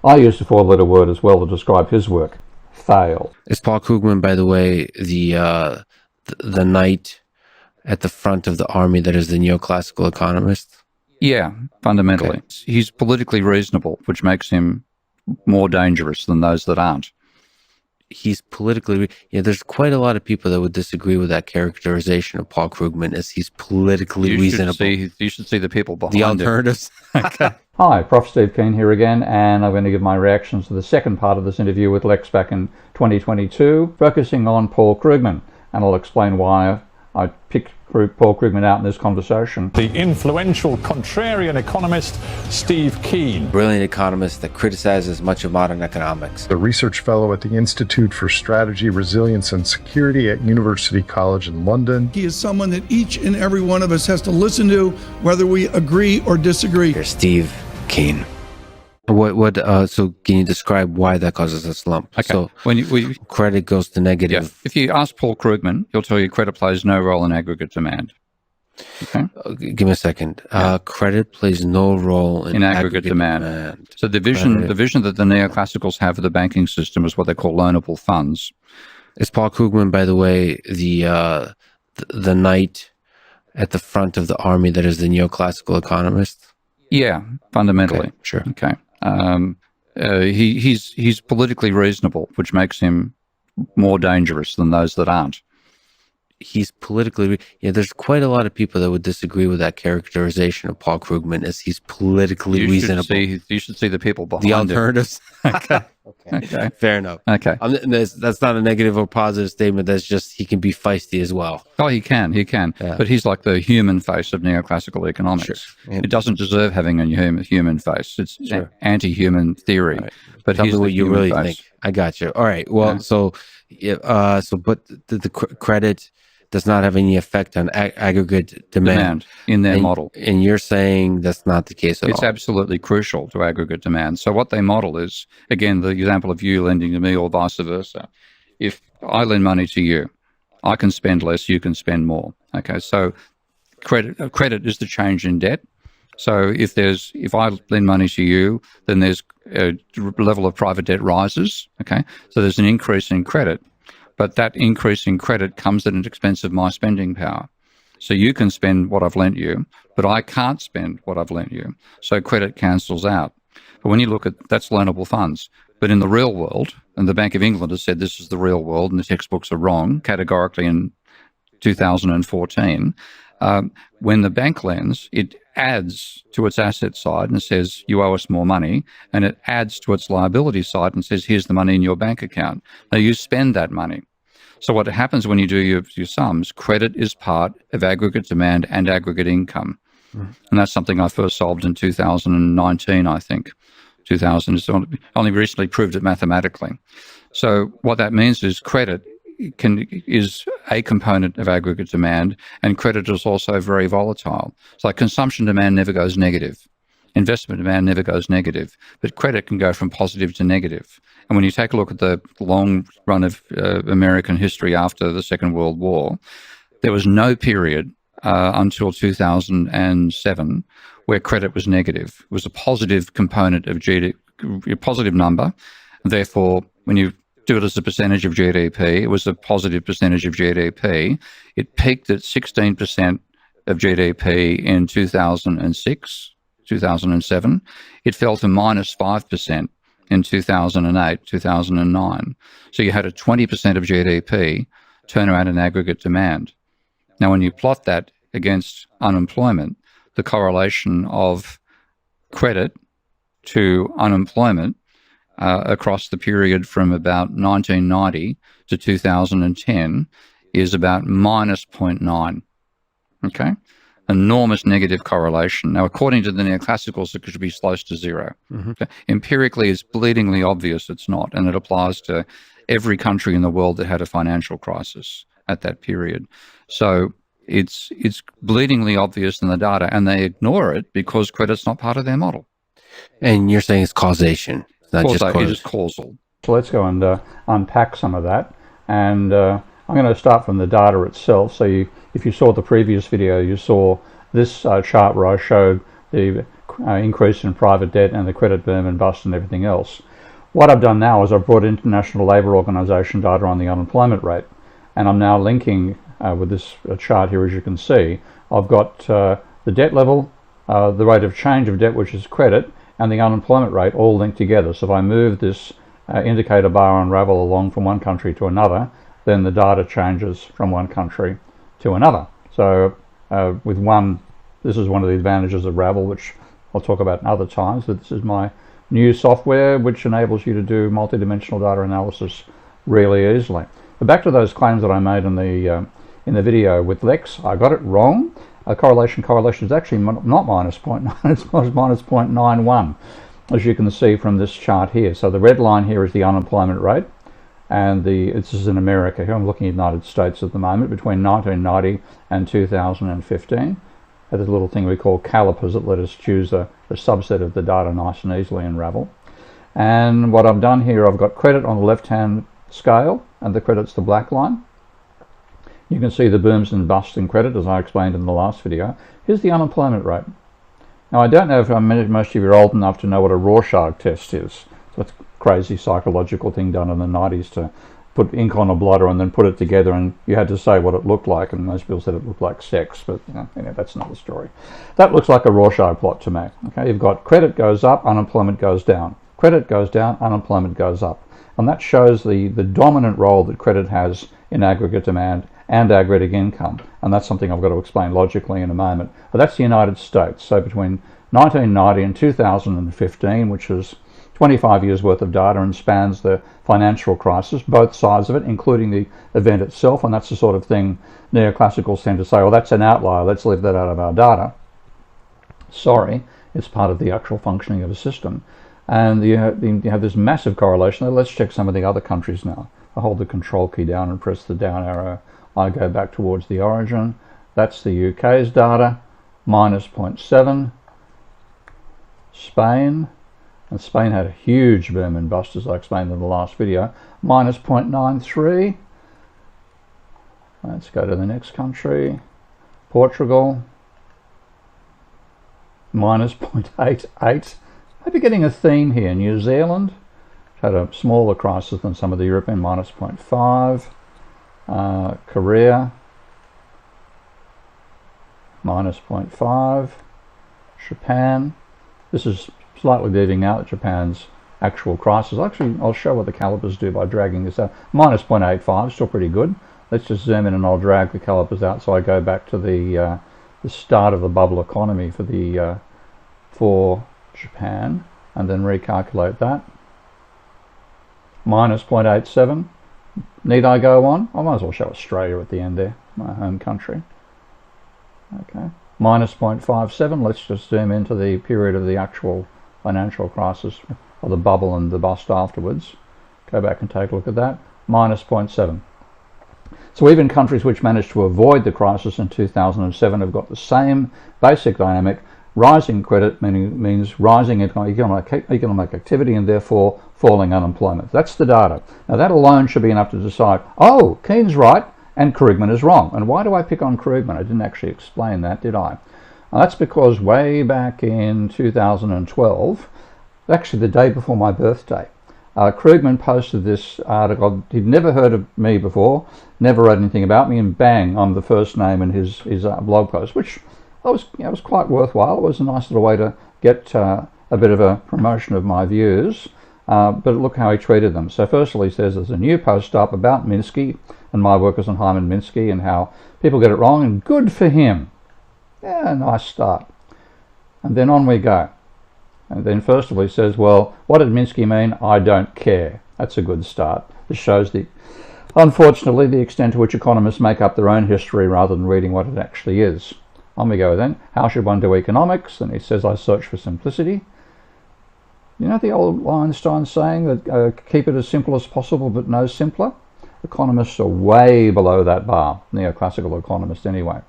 I used a four-letter word as well to describe his work: fail. Is Paul Krugman, by the way, the knight at the front of the army that is the neoclassical economist? Yeah, fundamentally. Okay. He's politically reasonable, which makes him more dangerous than those that aren't. He's politically... there's quite a lot of people that would disagree with that characterization of Paul Krugman, as he's politically reasonable. You should see the people behind the alternatives. Okay. Hi, Prof. Steve Keen here again, and I'm going to give my reactions to the second part of this interview with Lex back in 2022, focusing on Paul Krugman, and I'll explain why I picked Paul Krugman out in this conversation. The influential contrarian economist Steve Keen. Brilliant economist that criticizes much of modern economics. A research fellow at the Institute for Strategy, Resilience and Security at University College in London. He is someone that each and every one of us has to listen to, whether we agree or disagree. Here's Steve Keen. So can you describe why that causes a slump? Okay. So when credit goes to negative. Yeah. If you ask Paul Krugman, he'll tell you credit plays no role in aggregate demand. Okay. Give me a second. Credit plays no role in aggregate demand. So the vision that the neoclassicals have of the banking system is what they call loanable funds. Is Paul Krugman, by the way, the knight at the front of the army that is the neoclassical economist? Yeah, fundamentally. Okay, sure. Okay. He's politically reasonable, which makes him more dangerous than those that aren't. He's politically... there's quite a lot of people that would disagree with that characterization of Paul Krugman, as he's politically reasonable. You should see the people behind the alternatives. Okay. Okay. Fair enough. Okay. That's not a negative or positive statement. That's just he can be feisty as well. Oh, he can. Yeah. But he's like the human face of neoclassical economics. Sure. It doesn't deserve having a human face. It's anti-human theory. Right. But tell me what you really face. think. I got you. All right. Well, but the credit does not have any effect on aggregate demand in their model. And you're saying that's not the case at all? It's absolutely crucial to aggregate demand. So what they model is, again, the example of you lending to me or vice versa. If I lend money to you, I can spend less, you can spend more. Okay, so credit is the change in debt. So if I lend money to you, then there's a level of private debt rises. Okay, so there's an increase in credit. But that increase in credit comes at an expense of my spending power. So you can spend what I've lent you, but I can't spend what I've lent you. So credit cancels out. But when you look at, that's loanable funds. But in the real world, and the Bank of England has said this is the real world and the textbooks are wrong, categorically in 2014, when the bank lends, it adds to its asset side and says, you owe us more money, and it adds to its liability side and says, here's the money in your bank account. Now you spend that money. So what happens when you do your sums, credit is part of aggregate demand and aggregate income. And that's something I first solved in 2019, I think. 2000 is only recently proved it mathematically. So what that means is credit is a component of aggregate demand, and credit is also very volatile. It's like consumption demand never goes negative. Investment demand never goes negative, but credit can go from positive to negative. And when you take a look at the long run of American history after the Second World War, there was no period until 2007 where credit was negative. It was a positive component of GDP, a positive number. Therefore, when you do it as a percentage of GDP, it was a positive percentage of GDP. It peaked at 16% of GDP in 2006. 2007, it fell to minus 5% in 2008, 2009. So you had a 20% of GDP turn around in aggregate demand. Now, when you plot that against unemployment, the correlation of credit to unemployment across the period from about 1990 to 2010 is about minus 0.9. Okay? Enormous negative correlation. Now, according to the neoclassicals, it could be close to zero. Okay? Empirically, it's bleedingly obvious it's not, and it applies to every country in the world that had a financial crisis at that period. So it's bleedingly obvious in the data, and they ignore it because credit's not part of their model. And you're saying it's causation, it's not just it is causal. So let's go and unpack some of that. And I'm going to start from the data itself. So if you saw the previous video, you saw this chart where I showed the increase in private debt and the credit boom and bust and everything else. What I've done now is I've brought International Labour Organization data on the unemployment rate, and I'm now linking with this chart here, as you can see. I've got the debt level, the rate of change of debt, which is credit, and the unemployment rate all linked together. So if I move this indicator bar unravel along from one country to another, then the data changes from one country to another. So this is one of the advantages of Ravel, which I'll talk about in other times, but this is my new software which enables you to do multidimensional data analysis really easily. But back to those claims that I made in the video with Lex. I got it wrong. Correlation is actually not minus 0.9, it's minus 0.91, as you can see from this chart here. So the red line here is the unemployment rate, and this is in America here. I'm looking at the United States at the moment, between 1990 and 2015. There's a little thing we call calipers that let us choose a subset of the data nice and easily in Ravel. And what I've done here, I've got credit on the left-hand scale, and the credit's the black line. You can see the booms and busts in credit, as I explained in the last video. Here's the unemployment rate. Now, I don't know if most of you are old enough to know what a Rorschach test is. So it's a crazy psychological thing done in the 90s to put ink on a blotter and then put it together, and you had to say what it looked like, and most people said it looked like sex, but that's another story. That looks like a Rorschach plot to me. Okay, you've got credit goes up, unemployment goes down. Credit goes down, unemployment goes up. And that shows the dominant role that credit has in aggregate demand and aggregate income. And that's something I've got to explain logically in a moment. But that's the United States. So between 1990 and 2015, which is 25 years worth of data and spans the financial crisis, both sides of it, including the event itself. And that's the sort of thing neoclassicals tend to say, well, that's an outlier, let's leave that out of our data. Sorry, it's part of the actual functioning of a system. And you have this massive correlation. Let's check some of the other countries now. I hold the control key down and press the down arrow. I go back towards the origin. That's the UK's data, minus 0.7. Spain, and Spain had a huge boom and bust, as I explained in the last video, minus 0.93. Let's go to the next country. Portugal, minus 0.88. Hope you're getting a theme here. New Zealand had a smaller crisis than some of the European, minus 0.5. Korea, minus 0.5. Japan, this is slightly leaving out Japan's actual crisis. Actually, I'll show what the calipers do by dragging this out. Minus 0.85, still pretty good. Let's just zoom in and I'll drag the calipers out so I go back to the start of the bubble economy for Japan, and then recalculate that. Minus 0.87. Need I go on? I might as well show Australia at the end there, my home country. Okay. Minus 0.57. Let's just zoom into the period of the actual financial crisis, or the bubble and the bust afterwards. Go back and take a look at that. Minus 0.7. So even countries which managed to avoid the crisis in 2007 have got the same basic dynamic. Rising credit means rising economic activity and therefore falling unemployment. That's the data. Now that alone should be enough to decide, oh, Keen's right and Krugman is wrong. And why do I pick on Krugman? I didn't actually explain that, did I? That's because way back in 2012, actually the day before my birthday, Krugman posted this article. He'd never heard of me before, never read anything about me, and bang, I'm the first name in his blog post, which was quite worthwhile. It was a nice little way to get a bit of a promotion of my views, but look how he treated them. So first of all, he says there's a new post up about Minsky and my work as on Hyman Minsky and how people get it wrong, and good for him. Yeah, nice start. And then on we go. And then first of all, he says, well, what did Minsky mean? I don't care. That's a good start. This shows unfortunately, the extent to which economists make up their own history rather than reading what it actually is. On we go then. How should one do economics? And he says, I search for simplicity. You know the old Einstein saying that keep it as simple as possible but no simpler? Economists are way below that bar, neoclassical economists anyway.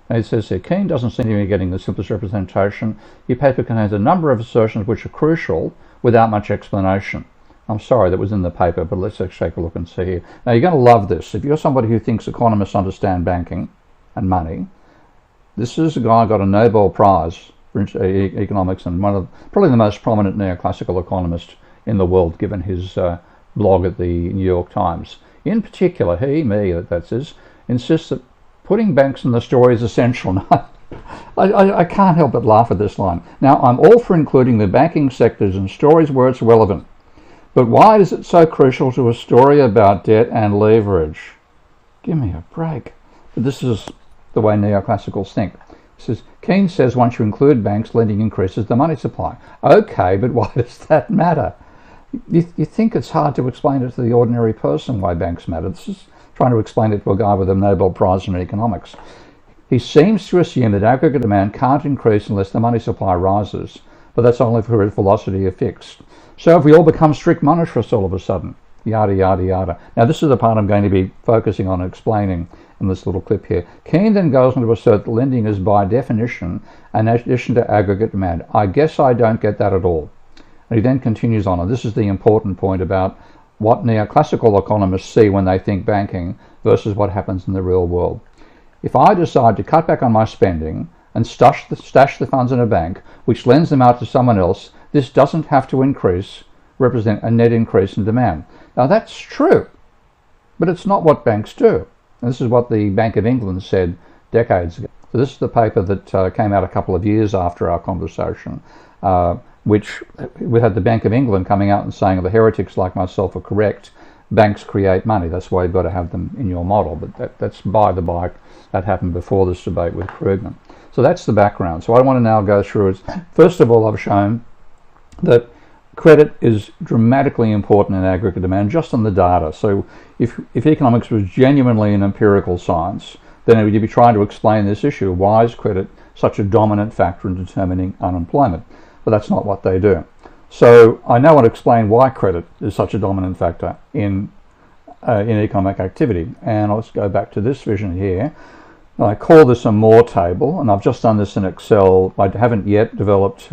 And it says here, Keen doesn't seem to be getting the simplest representation. Your paper contains a number of assertions which are crucial without much explanation. I'm sorry that was in the paper, but let's actually take a look and see here. Now you're going to love this. If you're somebody who thinks economists understand banking and money, this is a guy who got a Nobel Prize for economics, and probably the most prominent neoclassical economist in the world, given his blog at the New York Times. In particular, that says, insists that putting banks in the story is essential. I can't help but laugh at this line. Now, I'm all for including the banking sectors in stories where it's relevant, but why is it so crucial to a story about debt and leverage? Give me a break. But this is the way neoclassicals think. It says, Keynes says once you include banks, lending increases the money supply. Okay, but why does that matter? You think it's hard to explain it to the ordinary person why banks matter. This is trying to explain it to a guy with a Nobel Prize in economics. He seems to assume that aggregate demand can't increase unless the money supply rises, but that's only if its velocity is fixed. So if we all become strict monetarists all of a sudden, yada, yada, yada. Now this is the part I'm going to be focusing on and explaining in this little clip here. Keynes then goes on to assert that lending is by definition an addition to aggregate demand. I guess I don't get that at all. And he then continues on, and this is the important point about what neoclassical economists see when they think banking versus what happens in the real world. If I decide to cut back on my spending and stash the funds in a bank, which lends them out to someone else, this doesn't have to represent a net increase in demand. Now that's true, but it's not what banks do. And this is what the Bank of England said decades ago. So this is the paper that came out a couple of years after our conversation, which we had the Bank of England coming out and saying the heretics like myself are correct. Banks create money. That's why you've got to have them in your model. But that's by the by. That happened before this debate with Krugman. So that's the background. So what I want to now go through is, first of all, I've shown that credit is dramatically important in aggregate demand just on the data. So if economics was genuinely an empirical science, then it would be trying to explain this issue. Why is credit such a dominant factor in determining unemployment? But that's not what they do. So I now want to explain why credit is such a dominant factor in economic activity. And let's go back to this vision here. I call this a Moore table, and I've just done this in Excel. I haven't yet developed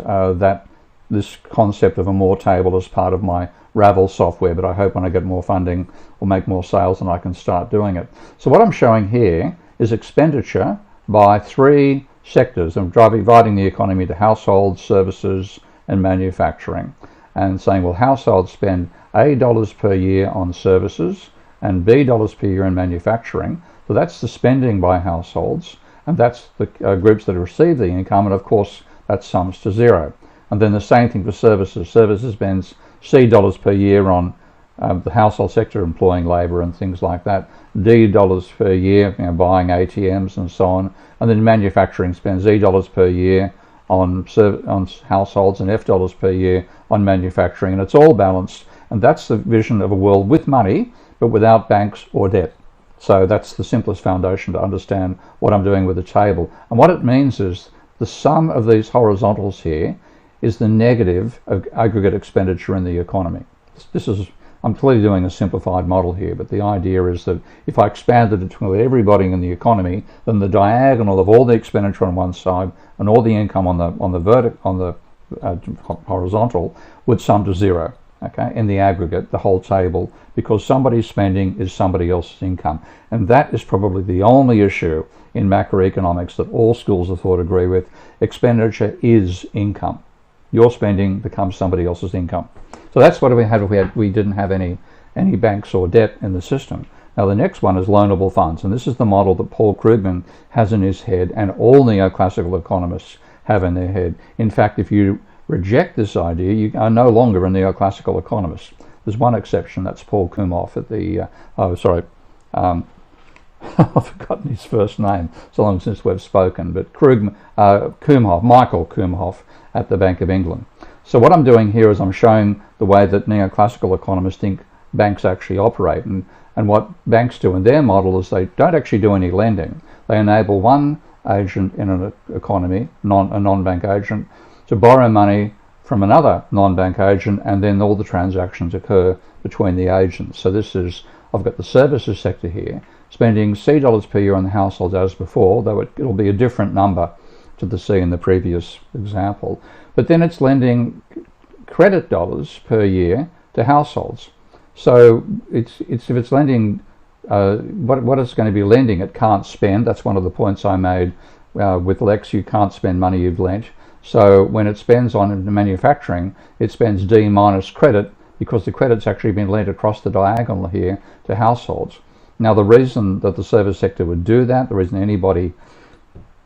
this concept of a Moore table as part of my Ravel software, but I hope when I get more funding or make more sales and I can start doing it. So what I'm showing here is expenditure by three sectors. I'm dividing the economy into households, services, and manufacturing, and saying, well, households spend A dollars per year on services and B dollars per year in manufacturing. So that's the spending by households, and that's the groups that receive the income, and of course that sums to zero. And then the same thing for services. Services spends C dollars per year on the household sector, employing labour and things like that. D dollars per year, buying ATMs and so on. And then manufacturing spends E dollars per year on households and F dollars per year on manufacturing. And it's all balanced. And that's the vision of a world with money, but without banks or debt. So that's the simplest foundation to understand what I'm doing with the table. And what it means is the sum of these horizontals here is the negative of aggregate expenditure in the economy. I'm clearly doing a simplified model here, but the idea is that if I expanded it to everybody in the economy, then the diagonal of all the expenditure on one side and all the income on the horizontal would sum to zero. Okay, in the aggregate, the whole table, because somebody's spending is somebody else's income. And that is probably the only issue in macroeconomics that all schools of thought agree with. Expenditure is income. Your spending becomes somebody else's income. So that's what we had if we didn't have any banks or debt in the system. Now the next one is loanable funds, and this is the model that Paul Krugman has in his head and all neoclassical economists have in their head. In fact, if you reject this idea, you are no longer a neoclassical economist. There's one exception, that's Paul Kumhof at the, I've forgotten his first name, so long since we've spoken, but Michael Kumhof at the Bank of England. So what I'm doing here is I'm showing the way that neoclassical economists think banks actually operate, and what banks do in their model is they don't actually do any lending. They enable one agent in an economy, a non-bank agent, to borrow money from another non-bank agent, and then all the transactions occur between the agents. So this is, I've got the services sector here, spending C dollars per year on the households as before, though it'll be a different number to the C in the previous example. But then it's lending credit dollars per year to households. So if it's lending, what it's going to be lending, it can't spend. That's one of the points I made with Lex. You can't spend money you've lent. So when it spends on manufacturing, it spends D minus credit, because the credit's actually been lent across the diagonal here to households. Now, the reason that the service sector would do that, the reason anybody,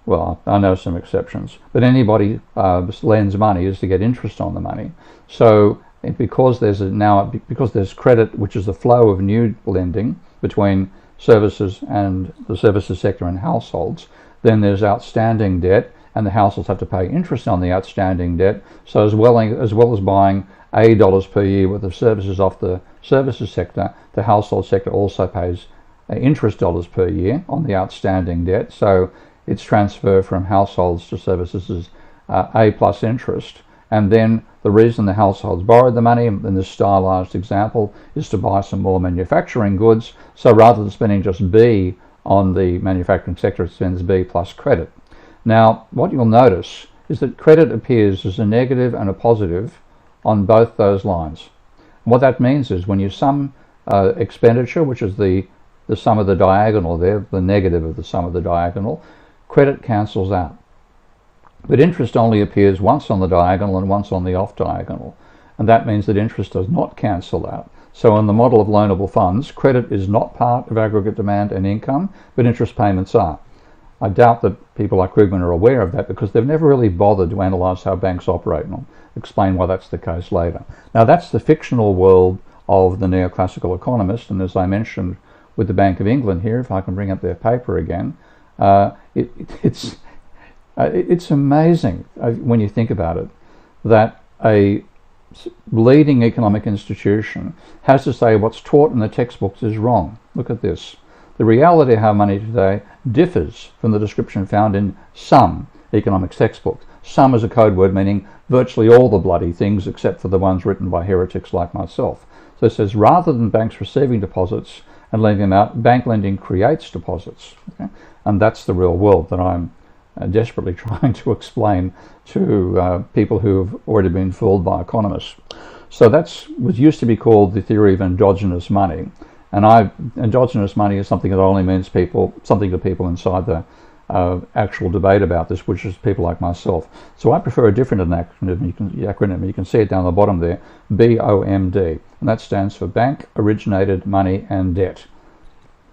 well, I know some exceptions, but anybody lends money is to get interest on the money. So because there's credit, which is the flow of new lending between services and the services sector and households, then there's outstanding debt, and the households have to pay interest on the outstanding debt. So as well as buying $80 per year worth of services off the services sector, the household sector also pays interest dollars per year on the outstanding debt. So its transfer from households to services is A plus interest. And then the reason the households borrowed the money in this stylized example is to buy some more manufacturing goods. So rather than spending just B on the manufacturing sector, it spends B plus credit. Now, what you'll notice is that credit appears as a negative and a positive on both those lines. What that means is when you sum expenditure, which is the sum of the diagonal there, the negative of the sum of the diagonal, credit cancels out. But interest only appears once on the diagonal and once on the off diagonal. And that means that interest does not cancel out. So in the model of loanable funds, credit is not part of aggregate demand and income, but interest payments are. I doubt that people like Krugman are aware of that, because they've never really bothered to analyse how banks operate, and I'll explain why that's the case later. Now, that's the fictional world of the neoclassical economist, and as I mentioned with the Bank of England here, if I can bring up their paper again, it's amazing when you think about it, that a leading economic institution has to say what's taught in the textbooks is wrong. Look at this. The reality of how money today differs from the description found in some economics textbooks. Some is a code word meaning virtually all the bloody things except for the ones written by heretics like myself. So it says rather than banks receiving deposits and lending them out, bank lending creates deposits. Okay? And that's the real world that I'm desperately trying to explain to people who have already been fooled by economists. So that's what used to be called the theory of endogenous money. And endogenous money is something that only means something to people inside the actual debate about this, which is people like myself. So I prefer a different acronym. You can see it down the bottom there, BOMD, and that stands for Bank Originated Money and Debt.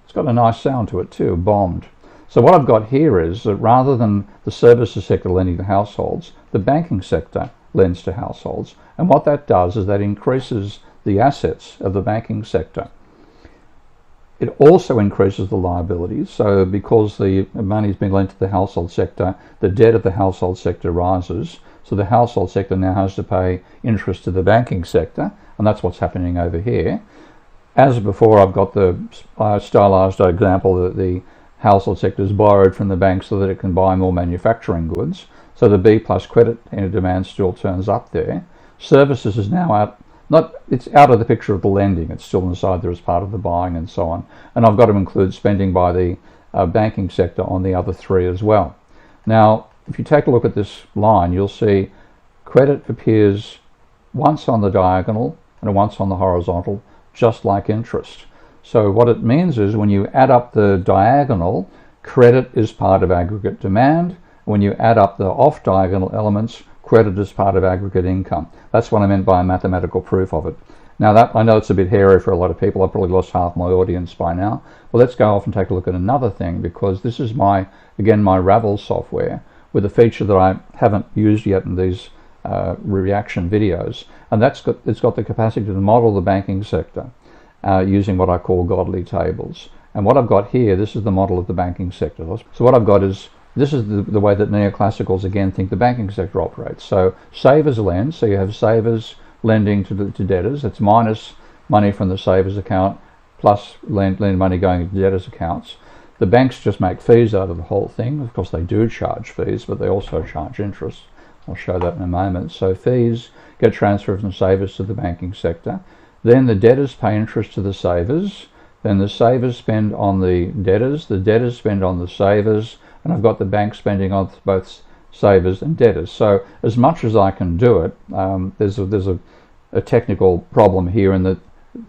It's got a nice sound to it too, bombed. So what I've got here is that rather than the services sector lending to households, the banking sector lends to households. And what that does is that increases the assets of the banking sector. It also increases the liabilities. So because the money's been lent to the household sector, the debt of the household sector rises. So the household sector now has to pay interest to the banking sector, and that's what's happening over here. As before, I've got the stylized example that the household sector is borrowed from the bank so that it can buy more manufacturing goods. So the B plus credit demand still turns up there. Services is now out. It's out of the picture of the lending. It's still inside there as part of the buying and so on. And I've got to include spending by the banking sector on the other three as well. Now, if you take a look at this line, you'll see credit appears once on the diagonal and once on the horizontal, just like interest. So what it means is when you add up the diagonal, credit is part of aggregate demand. When you add up the off-diagonal elements, credit is part of aggregate income. That's what I meant by a mathematical proof of it. Now that I know it's a bit hairy for a lot of people. I've probably lost half my audience by now. Well, let's go off and take a look at another thing, because this is my Ravel software with a feature that I haven't used yet in these reaction videos, and it's got the capacity to model the banking sector using what I call godly tables. And what I've got here, this is the model of the banking sector. So what I've got is, this is the way that neoclassicals again think the banking sector operates. So savers lend, so you have savers lending to debtors. It's minus money from the savers account plus lend money going into debtors accounts. The banks just make fees out of the whole thing. Of course, they do charge fees, but they also charge interest. I'll show that in a moment. So fees get transferred from savers to the banking sector. Then the debtors pay interest to the savers. Then the savers spend on the debtors spend on the savers, and I've got the bank spending on both savers and debtors. So as much as I can do it, there's a technical problem here in that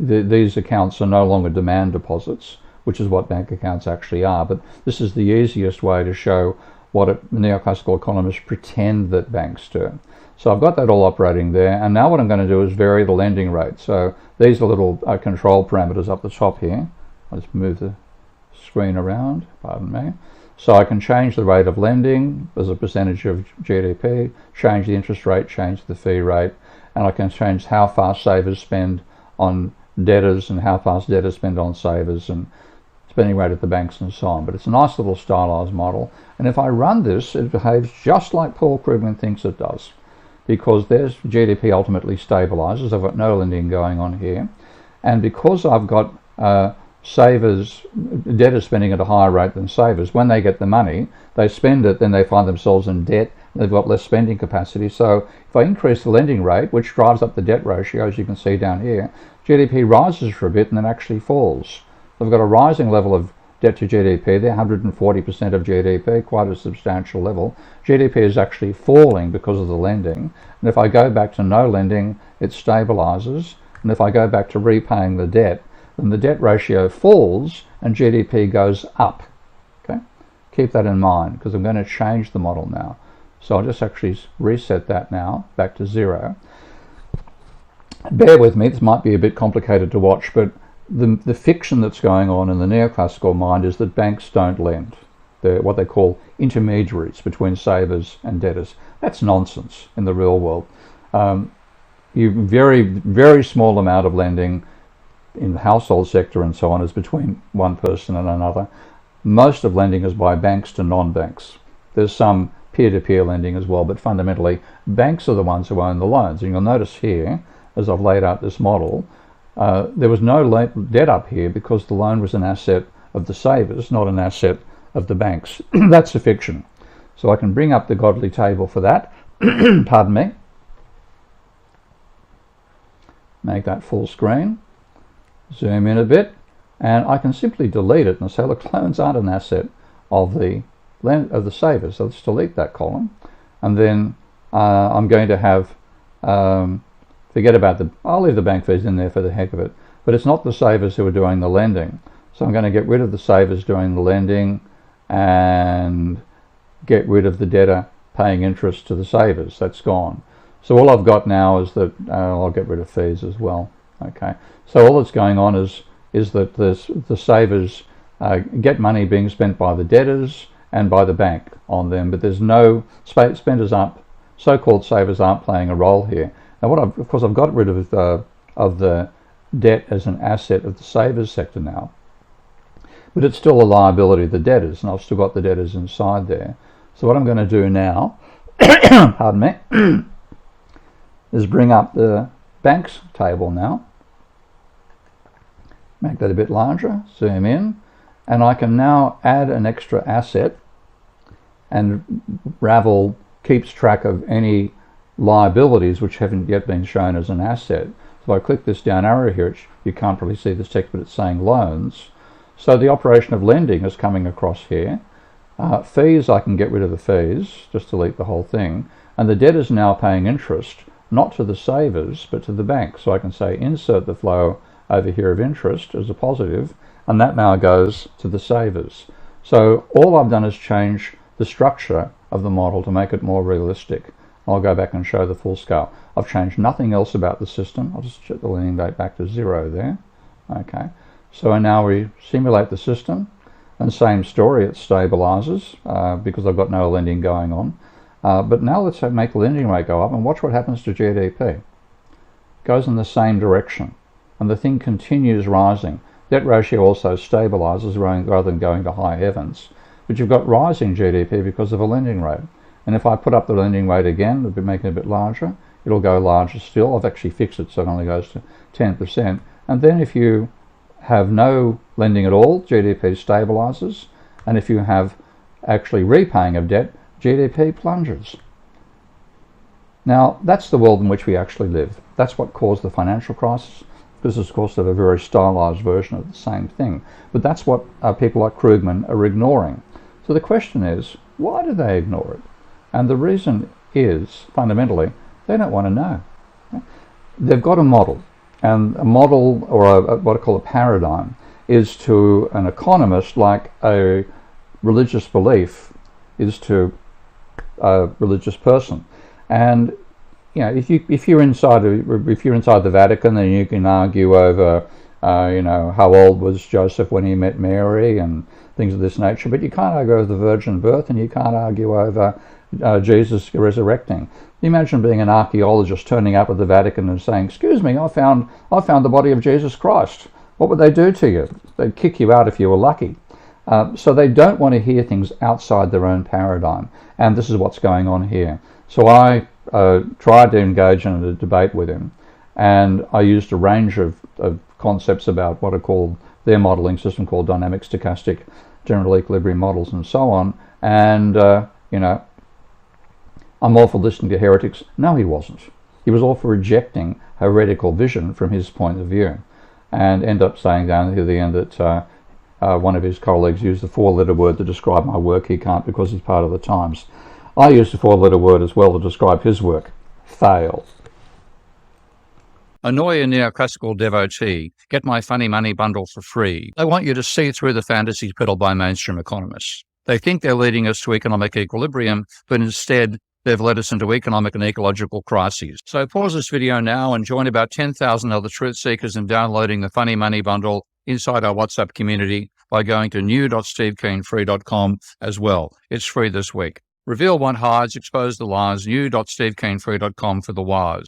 these accounts are no longer demand deposits, which is what bank accounts actually are. But this is the easiest way to show what neoclassical economists pretend that banks do. So I've got that all operating there, and now what I'm going to do is vary the lending rate. So these are little control parameters up the top here. I'll just move the screen around, pardon me. So I can change the rate of lending as a percentage of GDP, change the interest rate, change the fee rate, and I can change how fast savers spend on debtors and how fast debtors spend on savers, and spending rate at the banks and so on. But it's a nice little stylized model, and if I run this, it behaves just like Paul Krugman thinks it does, because there's GDP ultimately stabilizes. I've got no lending going on here, and because I've got debtors spending at a higher rate than savers, when they get the money, they spend it, then they find themselves in debt, they've got less spending capacity. So if I increase the lending rate, which drives up the debt ratio, as you can see down here, GDP rises for a bit and then actually falls. They've got a rising level of debt to GDP, they're 140% of GDP, quite a substantial level. GDP is actually falling because of the lending, and if I go back to no lending, it stabilizes, and if I go back to repaying the debt, then the debt ratio falls and GDP goes up. Okay, keep that in mind, because I'm going to change the model now. So I'll just actually reset that now back to 0. Bear with me, this might be a bit complicated to watch, but the fiction that's going on in the neoclassical mind is that banks don't lend. They're what they call intermediaries between savers and debtors. That's nonsense in the real world. Very, very small amount of lending in the household sector and so on is between one person and another. Most of lending is by banks to non-banks. There's some peer-to-peer lending as well, but fundamentally banks are the ones who own the loans. And you'll notice here, as I've laid out this model, there was no debt up here because the loan was an asset of the savers, not an asset of the banks. That's a fiction. So I can bring up the godly table for that. Pardon me. Make that full screen. Zoom in a bit, and I can simply delete it and say, look, loans aren't an asset of the savers. So let's delete that column, and then I'm going to have forget about I'll leave the bank fees in there for the heck of it, but it's not the savers who are doing the lending. So I'm going to get rid of the savers doing the lending and get rid of the debtor paying interest to the savers. That's gone. So all I've got now is that I'll get rid of fees as well. Okay, so all that's going on is that the savers get money being spent by the debtors and by the bank on them, but there's no so-called savers aren't playing a role here. Now, of course, I've got rid of the debt as an asset of the savers sector now, but it's still a liability of the debtors, and I've still got the debtors inside there. So what I'm going to do now, pardon me, is bring up the banks table now. Make that a bit larger, zoom in, and I can now add an extra asset, and Ravel keeps track of any liabilities which haven't yet been shown as an asset. So if I click this down arrow here, you can't really see this text, but it's saying loans. So the operation of lending is coming across here. Fees, I can get rid of the fees, just delete the whole thing, and the debtor is now paying interest, not to the savers, but to the bank. So I can say insert the flow over here of interest as a positive, and that now goes to the savers. So all I've done is change the structure of the model to make it more realistic. I'll go back and show the full scale. I've changed nothing else about the system. I'll just set the lending rate back to 0 there. Okay, so now we simulate the system, and same story, it stabilizes because I've got no lending going on. But now let's make the lending rate go up and watch what happens to GDP. It goes in the same direction, and the thing continues rising. Debt ratio also stabilizes rather than going to high heavens. But you've got rising GDP because of a lending rate. And if I put up the lending rate again, it'll be making it a bit larger, it'll go larger still. I've actually fixed it so it only goes to 10%. And then if you have no lending at all, GDP stabilizes. And if you have actually repaying of debt, GDP plunges. Now, that's the world in which we actually live. That's what caused the financial crisis. This is, of course, a very stylized version of the same thing. But that's what people like Krugman are ignoring. So the question is, why do they ignore it? And the reason is, fundamentally, they don't want to know. They've got a model, and a model, or what I call a paradigm, is to an economist like a religious belief is to a religious person. And if you're inside the Vatican, then you can argue over how old was Joseph when he met Mary and things of this nature. But you can't argue over the virgin birth, and you can't argue over Jesus resurrecting. Imagine being an archaeologist turning up at the Vatican and saying, "Excuse me, I found the body of Jesus Christ." What would they do to you? They'd kick you out if you were lucky. So they don't want to hear things outside their own paradigm, and this is what's going on here. So I tried to engage in a debate with him, and I used a range of concepts about what are called their modeling system, called dynamic stochastic general equilibrium models and so on. And I'm all for listening to heretics. No, he wasn't. He was all for rejecting heretical vision from his point of view, and end up saying down to the end that one of his colleagues used the four-letter word to describe my work. He can't because he's part of the Times. I used the four-letter word as well to describe his work: fail. Annoy a neoclassical devotee. Get my funny money bundle for free. They want you to see through the fantasies peddled by mainstream economists. They think they're leading us to economic equilibrium, but instead they've led us into economic and ecological crises. So pause this video now and join about 10,000 other truth seekers in downloading the Funny Money Bundle inside our WhatsApp community by going to new.stevekeenfree.com as well. It's free this week. Reveal what hides, expose the lies. New.stevekeenfree.com for the wise.